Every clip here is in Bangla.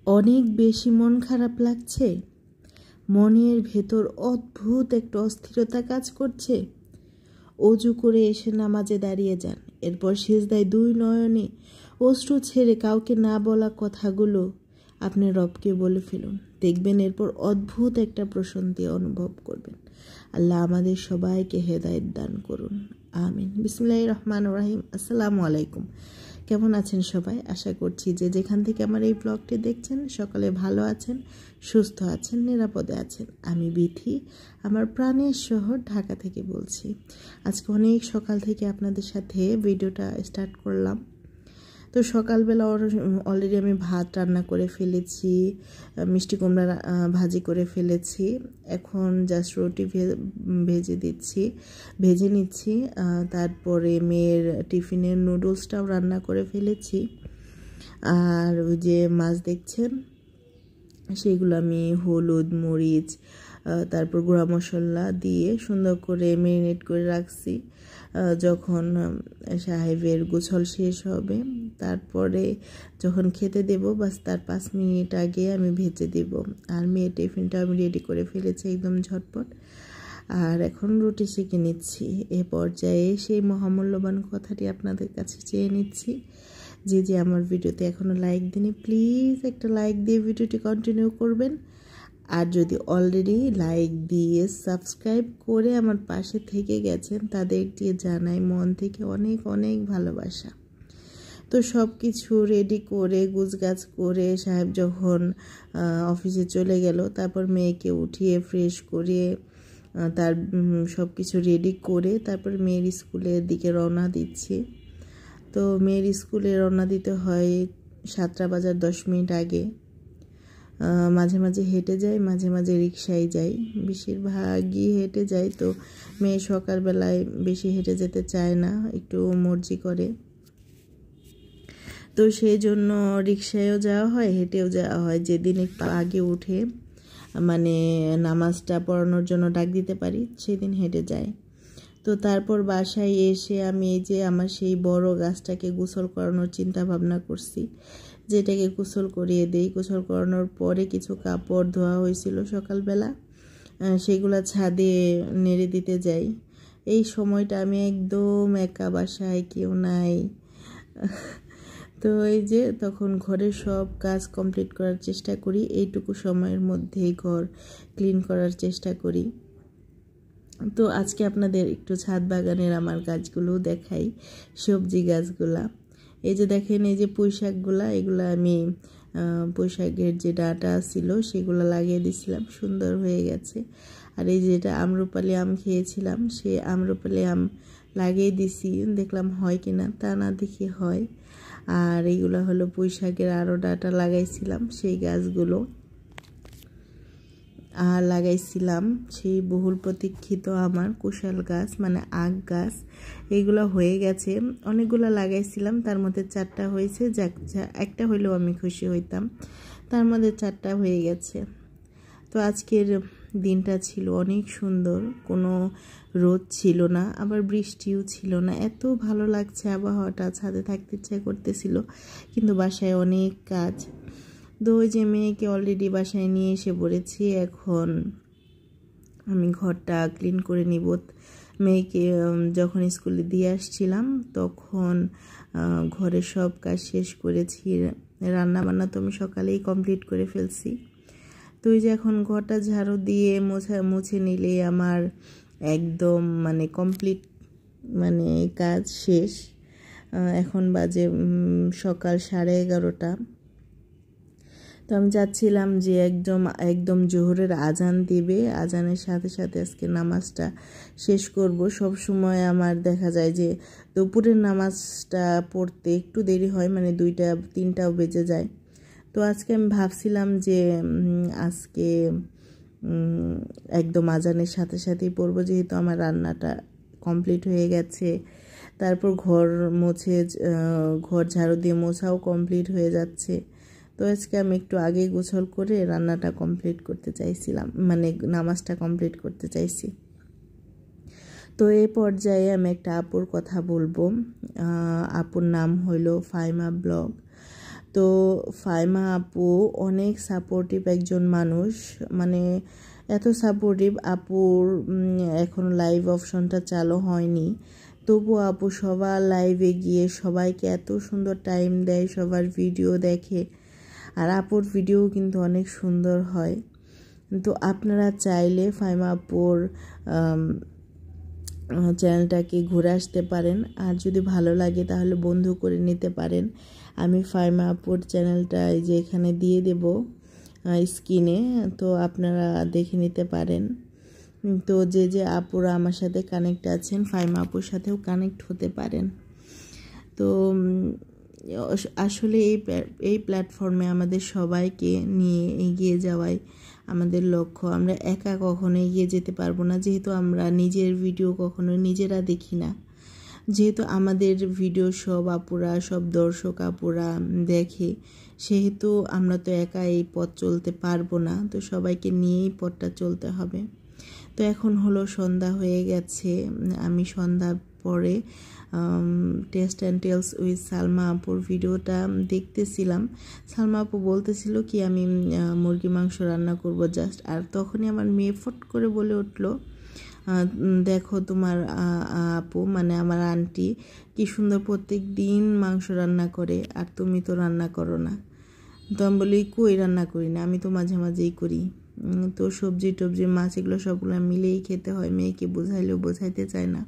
অনেক বেশি মন খারাপ লাগছে, মনের ভেতর অদ্ভুত একটা অস্থিরতা কাজ করছে। অজু করে এসে নামাজে দাঁড়িয়ে যান, এরপর সিজদায় দুই নয়নে অশ্রু ছেড়ে কাউকে না বলা কথাগুলো আপনি রবকে বলে ফেলুন। দেখবেন এরপর অদ্ভুত একটা প্রশান্তি অনুভব করবেন। আল্লাহ আমাদের সবাইকে হেদায়েত দান করুন, আমিন। বিসমিল্লাহির রহমানির রহিম। আসসালামু আলাইকুম। কেমন আছেন সবাই? আশা করছি যে যেখান থেকে আমার এই ব্লগটি দেখছেন সকলে ভালো আছেন, সুস্থ আছেন, নিরাপদে আছেন। আমি বিথি আমার প্রাণের শহর ঢাকা থেকে বলছি। আজকে অনেক সকাল থেকে আপনাদের সাথে ভিডিওটা স্টার্ট করলাম। তো সকালবেলা অলরেডি আমি ভাত রান্না করে ফেলেছি, মিষ্টি কুমড়া ভাজি করে ফেলেছি। এখন জাস্ট রুটি ভেজে নিচ্ছি। তারপরে মেয়ের টিফিনের নুডলসটাও রান্না করে ফেলেছি। আর ওই যে মাছ দেখছেন সেগুলো আমি হলুদ, মরিচ, তারপর গুঁড়া মশলা দিয়ে সুন্দর করে ম্যারিনেট করে রাখছি। যখন সাহেবের গোসল শেষ হবে তারপরে যখন খেতে দেব বাস তার 5 মিনিট আগে আমি ভেজে দেব। আর মেয়ের টিফিনটা আমি রেডি করে ফেলেছি একদম ঝটপট। আর এখন রুটি সেঁকে নিচ্ছি। এ পর্যায়ে সেই মহামূল্যবান কথাটি আপনাদের কাছে চেয়ে নিচ্ছি, যে আমার ভিডিওতে এখনও লাইক দিনে প্লিজ একটা লাইক দিয়ে ভিডিওটি কন্টিনিউ করবেন। আর যদি অলরেডি লাইক দিয়ে সাবস্ক্রাইব করে আমার পাশে থেকে গেছেন তাদেরকে জানাই মন থেকে অনেক অনেক ভালোবাসা। তো সব কিছু রেডি করে গুছগাছ করে সাহেব যখন অফিসে চলে গেল, তারপর মেয়েকে উঠিয়ে ফ্রেশ করে তার সব কিছু রেডি করে তারপর মেয়ের স্কুলের দিকে রওনা দিচ্ছি। তো মেয়ের স্কুলে রওনা দিতে হয় 7টা বাজার 10 মিনিট আগে। মাঝে মাঝে হেঁটে যাই, মাঝে মাঝে রিক্সায় যাই, বেশিরভাগই হেঁটে যাই। তো মেয়ে সকালবেলায় বেশি হেঁটে যেতে চায় না, একটু মর্জি করে। তো সেই জন্য রিক্সায়ও যাওয়া হয়, হেঁটেও যাওয়া হয়। যেদিন একটু আগে উঠে মানে নামাজটা পড়ানোর জন্য ডাক দিতে পারি সেদিন হেঁটে যাই। তো তারপর বাসায় এসে আমি এই যে আমার সেই বড় গাছটাকে গোসল করানোর চিন্তা ভাবনা করছি, যেটাকে গোসল করিয়ে দেই। গোসল করানোর পরে কিছু কাপড় ধোয়া হয়েছিল সকালবেলা, সেগুলো ছাদে নেড়ে দিতে যাই। এই সময়টা আমি একদম একা, বাসায় কেউ নাই। তো এই যে তখন ঘরের সব কাজ কমপ্লিট করার চেষ্টা করি, এইটুকু সময়ের মধ্যেই ঘর ক্লিন করার চেষ্টা করি। তো আজকে আপনাদের একটু ছাদ বাগানের আমার গাছগুলো দেখাই, সবজি গাছগুলা। এই যে দেখেন এই যে পুঁই শাকগুলা, এগুলো আমি পুঁই শাকের যে ডাঁটা ছিল সেগুলো লাগিয়ে দিয়েছিলাম, সুন্দর হয়ে গেছে। আর এই যেটা আম্রপালি আম খেয়েছিলাম সে আম্রপালি আম লাগিয়ে দিছি, দেখলাম হয় কিনা, তা না দেখি হয়। আর এইগুলো হলো পুঁই শাকের আরও ডাঁটা লাগাইছিলাম সেই গাছগুলো। আর লাগাইছিলাম সেই বহুল প্রতীক্ষিত আমার কুশাল গাছ, মানে আখ গাছ। এইগুলো হয়ে গেছে, অনেকগুলো লাগাইছিলাম, তার মধ্যে 4টা হয়েছে। যাক, একটা হইলেও আমি খুশি হইতাম, তার মধ্যে 4টা হয়ে গেছে। তো আজকের দিনটা ছিল অনেক সুন্দর, কোনো রোদ ছিল না, আবার বৃষ্টিও ছিল না। এত ভালো লাগছে আবহাওয়াটা, ছাদে থাকতে ইচ্ছা করতেছিল, কিন্তু বাসায় অনেক কাজ। তো ওই যে মেয়েকে অলরেডি বাসায় নিয়ে এসে পড়েছি, এখন আমি ঘরটা ক্লিন করে নিব। মেয়েকে যখন স্কুলে দিয়ে আসছিলাম তখন ঘরের সব কাজ শেষ করেছি, রান্না বান্না তো আমি সকালেই কমপ্লিট করে ফেলছি। তো ওই যে এখন ঘরটা ঝাড়ু দিয়ে মুছে নিলে আমার একদম মানে কমপ্লিট, মানে কাজ শেষ। এখন বাজে সকাল 11:30। তো আমি চাচ্ছিলাম যে একদম জোহরের আজান দিবে, আজানের সাথে সাথে আজকে নামাজটা শেষ করব। সব সময় আমার দেখা যায় যে দুপুরের নামাজটা পড়তে একটু দেরি হয়, মানে 2টা 3টাও বেজে যায়। তো আজকে আমি ভাবছিলাম যে আজকে একদম আজানের সাথে সাথেই পড়বো, যেহেতু আমার রান্নাটা কমপ্লিট হয়ে গেছে। তারপর ঘর ঝাড়ু দিয়ে মোছাও কমপ্লিট হয়ে যাচ্ছে। তো আজকে আমি একটু আগে গোসল করে রান্নাটা কমপ্লিট করতে চাইছিলাম, মানে নামাজটা কমপ্লিট করতে চাইছি। তো এই পর্যায়ে আমি একটা আপুর কথা বলবো। আপুর নাম হইল ফাইমা ব্লগ। তো ফাইমা আপু অনেক সাপোর্টিভ একজন মানুষ, মানে এত সাপোর্টিভ। আপুর এখন লাইভ অপশনটা চালু হয়নি, তবুও আপু সবার লাইভে গিয়ে সবাইকে এত সুন্দর টাইম দেয়, সবার ভিডিও দেখে। আর আপুর ভিডিও কিন্তু অনেক সুন্দর হয়। তো আপনারা চাইলে ফাইমা আপুর চ্যানেলটাকে ঘুরে আসতে পারেন, আর যদি ভালো লাগে তাহলে বন্ধু করে নিতে পারেন। আমি ফাইমা আপুর চ্যানেলটা এই যে এখানে দিয়ে দেব স্ক্রিনে, তো আপনারা দেখে নিতে পারেন। তো যে আপুরা আমার সাথে কানেক্ট আছেন, ফাইমা আপুর সাথেও কানেক্ট হতে পারেন। তো আসলে এই প্ল্যাটফর্মে আমাদের সবাইকে নিয়ে এগিয়ে যাওয়াই আমাদের লক্ষ্য। আমরা একা কখনো এগিয়ে যেতে পারবো না, যেহেতু আমরা নিজের ভিডিও কখনো নিজেরা দেখি না। যেহেতু আমাদের ভিডিও সব আপুরা, সব দর্শক আপুরা দেখে, সেহেতু আমরা তো একা এই পথ চলতে পারবো না, তো সবাইকে নিয়েই পথটা চলতে হবে। তো এখন হলো সন্ধ্যা হয়ে গেছে, আমি সন্ধ্যার পরে taste and tales with Salma আপুর ভিডিওটা দেখতেছিলাম। সালমা আপু বলতেছিল কি আমি মুরগি মাংস রান্না করব জাস্ট, আর তখনই আমার মেয়ে ফট করে বলে উঠলো, দেখো তোমার আপু মানে আমার আন্টি কি সুন্দর প্রত্যেক দিন মাংস রান্না করে, আর তুমি তো রান্না করো না। তো আমি বলি কই রান্না করি না, আমি তো মাঝে মাঝেই করি। তো সবজি টবজি মাছ এগুলো সবগুলো মিলেই খেতে হয়, মেয়েকে বোঝাইলেও বোঝাইতে চায় না।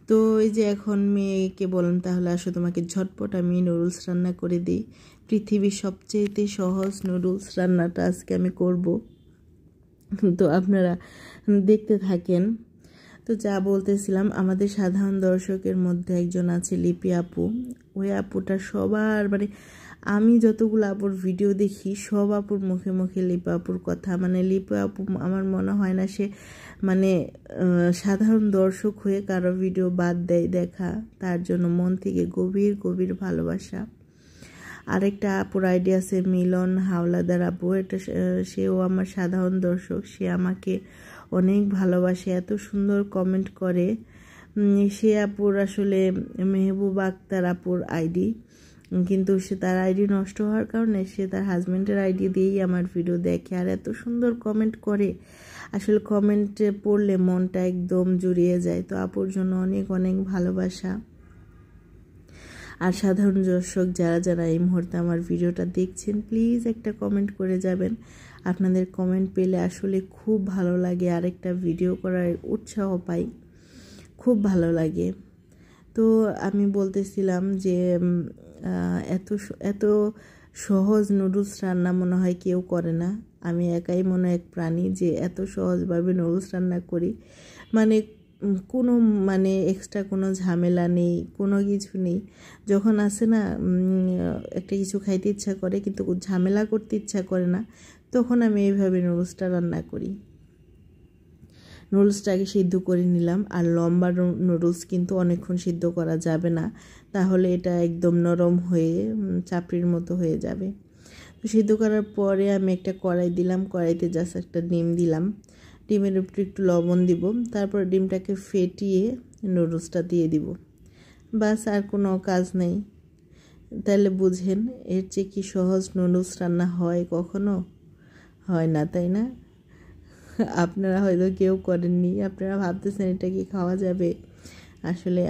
তো এই যে এখন মেয়েকে বলেন তাহলে আসো তোমাকে ঝটপট আমি নুডলস রান্না করে দিই। পৃথিবীর সবচেয়ে সহজ নুডলস রান্নাটা আজকে আমি করব, তো আপনারা দেখতে থাকেন। তো যা বলতেছিলাম, আমাদের সাধারণ দর্শকের মধ্যে একজন আছে লিপি আপু। ওই আপুটা সবার মানে আমি যতগুলো আপুর ভিডিও দেখি সব আপুর মুখে মুখে লিপি আপুর কথা। মানে লিপি আপু আমার মনে হয় না সে মানে সাধারণ দর্শক হয়ে কারো ভিডিও বাদ দেয় দেখা, তার জন্য মন থেকে গভীর গভীর ভালোবাসা। আরেকটা আপুর আইডিয়া আছে মিলন হাওলাদার আপু, এটা সেও আমার সাধারণ দর্শক। সে আমাকে অনেক ভালোবাসে, এত সুন্দর কমেন্ট করে। সে আপুর আসলে মেহবুবা আক্তার আপুর আইডি, কিন্তু সে তার আইডি নষ্ট হওয়ার কারণে সে তার হাজব্যান্ডের আইডি দিয়েই আমার ভিডিও দেখে, আর এত সুন্দর কমেন্ট করে। আসলে কমেন্টে পড়লে মনটা একদম জুড়িয়ে যায়। তো আপুর জন্য অনেক অনেক ভালোবাসা। আর সাধারণ দর্শক যারা যারা এই মুহূর্তে আমার ভিডিওটা দেখছেন, প্লিজ একটা কমেন্ট করে যাবেন। আপনাদের কমেন্ট পেলে আসলে খুব ভালো লাগে, আরেকটা ভিডিও করার উৎসাহ পাই, খুব ভালো লাগে। তো আমি বলতেছিলাম যে এত সহজ নুডলস রান্না মনে হয় কেউ করে না। আমি একাই মনে এক প্রাণী যে এত সহজভাবে নুডলস রান্না করি, মানে কোনো মানে এক্সট্রা কোনো ঝামেলা নেই, কোনো কিছু নেই। যখন আসে না একটা কিছু খাইতে ইচ্ছা করে কিন্তু ঝামেলা করতে ইচ্ছা করে না, তখন আমি এইভাবে নুডলসটা রান্না করি। নুডলসটাকে সিদ্ধ করে নিলাম, আর লম্বা নুডলস কিন্তু অনেকক্ষণ সিদ্ধ করা যাবে না, তাহলে এটা একদম নরম হয়ে চাপড়ির মতো হয়ে যাবে। তো সিদ্ধ করার পরে আমি একটা কড়াই দিলাম, কড়াইতে জাস্ট একটা ডিম দিলাম, ডিমের উপরে একটু লবণ দিব, তারপর ডিমটাকে ফেটিয়ে নুডলসটা দিয়ে দিব, বাস আর কোনো কাজ নেই। তাহলে বুঝেন এর চেয়ে কি সহজ নুডলস রান্না হয়? কখনো হয় না, তাই না? আপনারা হয়তো কেউ করেননি, আপনারা ভাবতেছেন এটা কি খাওয়া যাবে। আসলে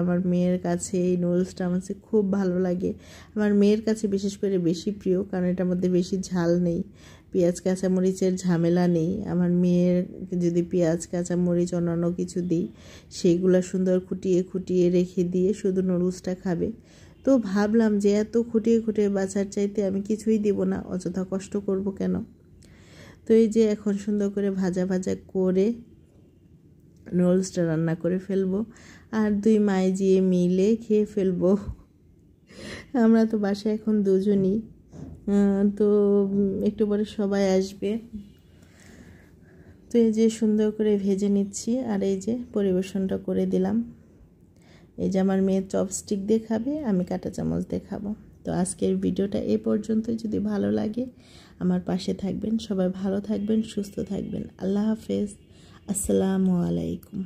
আমার মেয়ের কাছে এই নুডলসটা আমার খুব ভালো লাগে। আমার মেয়ের কাছে বিশেষ করে বেশি প্রিয়, কারণ এটার মধ্যে বেশি ঝাল নেই, পেঁয়াজ কাঁচামরিচের ঝামেলা নেই। আমার মেয়ের যদি পেঁয়াজ কাঁচামরিচ অন্যান্য কিছু দিই, সেগুলো সুন্দর খুঁটিয়ে খুঁটিয়ে রেখে দিয়ে শুধু নুডলসটা খাবে। তো ভাবলাম যে এত খুঁটিয়ে খুঁটিয়ে বাছার চাইতে আমি কিছুই দিব না, অযথা কষ্ট করব কেন। তো এই যে এখন সুন্দর করে ভাজা ভাজা করে নুডলসটা রান্না করে ফেলবো, আর দুই মায়ে জিয়ে মিলে খেয়ে ফেলবো। আমরা তো বাসায় এখন দুজনই, তো একটু পরে সবাই আসবে। তো এই যে সুন্দর করে ভেজে নিচ্ছি, আর এই যে পরিবেশনটা করে দিলাম। এই যে আমার মেয়ে চপস্টিক দিয়ে খাবে, আমি কাঁটা চামচ দিয়ে খাবো। তো আজকের ভিডিওটা এই পর্যন্তই। যদি ভালো লাগে আমার পাশে থাকবেন, সবাই ভালো থাকবেন, সুস্থ থাকবেন। আল্লাহ হাফেজ, আসসালামু আলাইকুম।